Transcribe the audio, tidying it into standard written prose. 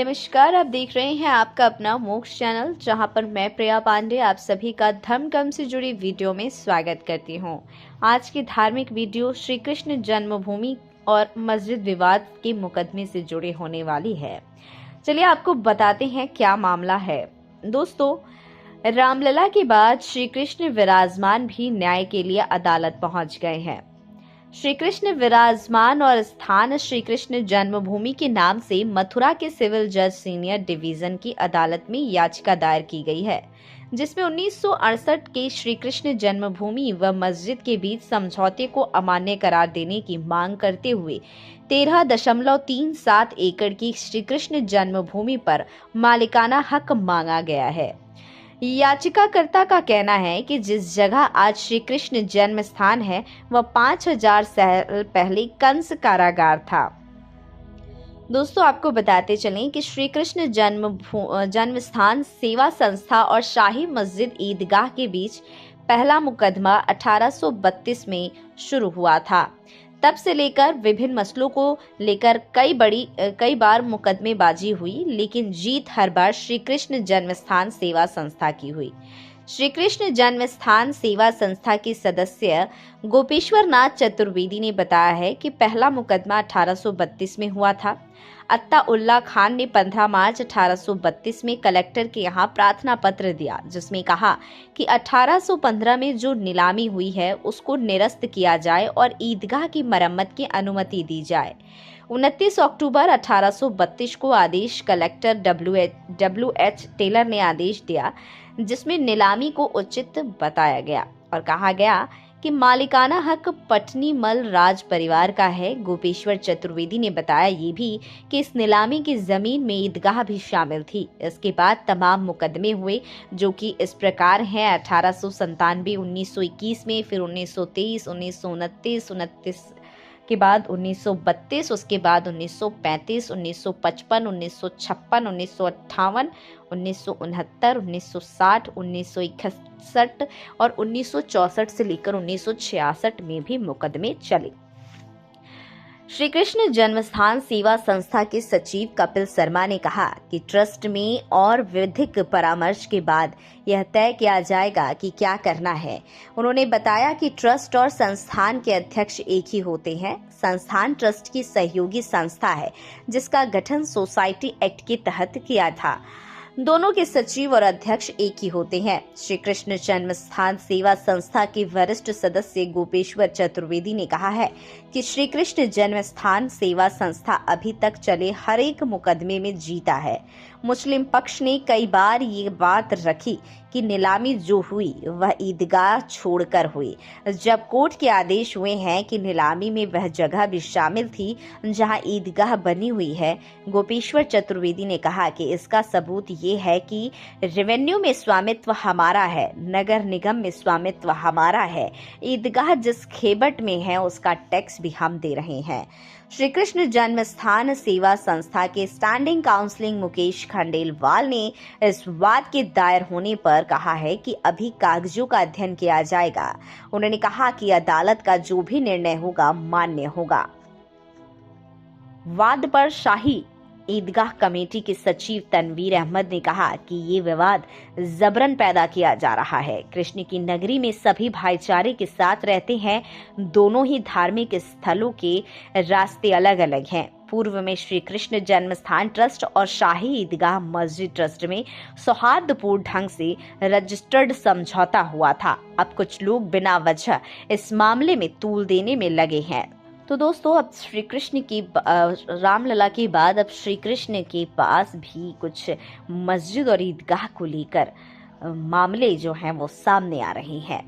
नमस्कार, आप देख रहे हैं आपका अपना मोक्ष चैनल, जहां पर मैं प्रिया पांडे आप सभी का धर्म कर्म से जुड़ी वीडियो में स्वागत करती हूं। आज की धार्मिक वीडियो श्री कृष्ण जन्मभूमि और मस्जिद विवाद के मुकदमे से जुड़े होने वाली है। चलिए आपको बताते हैं क्या मामला है। दोस्तों, रामलला के बाद श्री कृष्ण विराजमान भी न्याय के लिए अदालत पहुंच गए हैं। श्री कृष्ण विराजमान और स्थान श्री कृष्ण जन्मभूमि के नाम से मथुरा के सिविल जज सीनियर डिवीजन की अदालत में याचिका दायर की गई है, जिसमें 1968 के श्री कृष्ण जन्मभूमि व मस्जिद के बीच समझौते को अमान्य करार देने की मांग करते हुए 13.37 एकड़ की श्री कृष्ण जन्मभूमि पर मालिकाना हक मांगा गया है। याचिकाकर्ता का कहना है कि जिस जगह आज श्री कृष्ण जन्म स्थान है वह 5000 साल पहले कंस कारागार था। दोस्तों, आपको बताते चलें कि श्री कृष्ण जन्म स्थान सेवा संस्था और शाही मस्जिद ईदगाह के बीच पहला मुकदमा 1832 में शुरू हुआ था। तब से लेकर विभिन्न मसलों को लेकर कई बार मुकदमेबाजी हुई, लेकिन जीत हर बार श्री कृष्ण जन्मस्थान सेवा संस्था की हुई। श्री कृष्ण जन्मस्थान सेवा संस्था के सदस्य गोपेश्वर नाथ चतुर्वेदी ने बताया है कि पहला मुकदमा 1832 में हुआ था। अत्ता उल्ला खान ने 15 मार्च 1832 में कलेक्टर के यहाँ प्रार्थना पत्र दिया, जिसमें कहा कि 1815 में जो नीलामी हुई है उसको निरस्त किया जाए और ईदगाह की मरम्मत की अनुमति दी जाए। 29 अक्टूबर 1832 को आदेश कलेक्टर डब्ल्यू.एच. टेलर ने आदेश दिया, जिसमें नीलामी को उचित बताया गया और कहा गया कि मालिकाना हक पटनीमल राज परिवार का है। गोपेश्वर चतुर्वेदी ने बताया ये भी कि इस नीलामी की जमीन में ईदगाह भी शामिल थी। इसके बाद तमाम मुकदमे हुए, जो कि इस प्रकार हैं: 1897, 1921 में, फिर 1923, 1929 के बाद 1932, उसके बाद 1935, 1955, 1956, 1958, 1969, 1960, 1961 और 1964 से लेकर 1966 में भी मुकदमे चले। श्री कृष्ण जन्मस्थान सेवा संस्था के सचिव कपिल शर्मा ने कहा कि ट्रस्ट में और विधिक परामर्श के बाद यह तय किया जाएगा कि क्या करना है। उन्होंने बताया कि ट्रस्ट और संस्थान के अध्यक्ष एक ही होते हैं। संस्थान ट्रस्ट की सहयोगी संस्था है, जिसका गठन सोसाइटी एक्ट के तहत किया था। दोनों के सचिव और अध्यक्ष एक ही होते हैं। श्री कृष्ण जन्मस्थान सेवा संस्था के वरिष्ठ सदस्य गोपेश्वर चतुर्वेदी ने कहा है कि श्री कृष्ण जन्मस्थान सेवा संस्था अभी तक चले हर एक मुकदमे में जीता है। मुस्लिम पक्ष ने कई बार ये बात रखी कि नीलामी जो हुई वह ईदगाह छोड़कर हुई, जब कोर्ट के आदेश हुए हैं कि नीलामी में वह जगह भी शामिल थी जहां ईदगाह बनी हुई है। गोपेश्वर चतुर्वेदी ने कहा कि इसका सबूत ये है कि रेवेन्यू में स्वामित्व हमारा है, नगर निगम में स्वामित्व हमारा है, ईदगाह जिस खेबट में है उसका टैक्स भी हम दे रहे हैं। श्री कृष्ण जन्मस्थान सेवा संस्था के स्टैंडिंग काउंसलिंग मुकेश खंडेलवाल ने इस वाद के दायर होने पर कहा है कि अभी कागजों का अध्ययन किया जाएगा। उन्होंने कहा कि अदालत का जो भी निर्णय होगा मान्य होगा। वाद पर शाही ईदगाह कमेटी के सचिव तनवीर अहमद ने कहा कि ये विवाद जबरन पैदा किया जा रहा है। कृष्ण की नगरी में सभी भाईचारे के साथ रहते हैं। दोनों ही धार्मिक स्थलों के रास्ते अलग अलग हैं। पूर्व में श्री कृष्ण जन्मस्थान ट्रस्ट और शाही ईदगाह मस्जिद ट्रस्ट में सौहार्दपूर्ण ढंग से रजिस्टर्ड समझौता हुआ था। अब कुछ लोग बिना वजह इस मामले में तूल देने में लगे हैं। तो दोस्तों, अब श्री कृष्ण की रामलला के बाद अब श्री कृष्ण के पास भी कुछ मस्जिद और ईदगाह को लेकर मामले जो हैं वो सामने आ रहे हैं।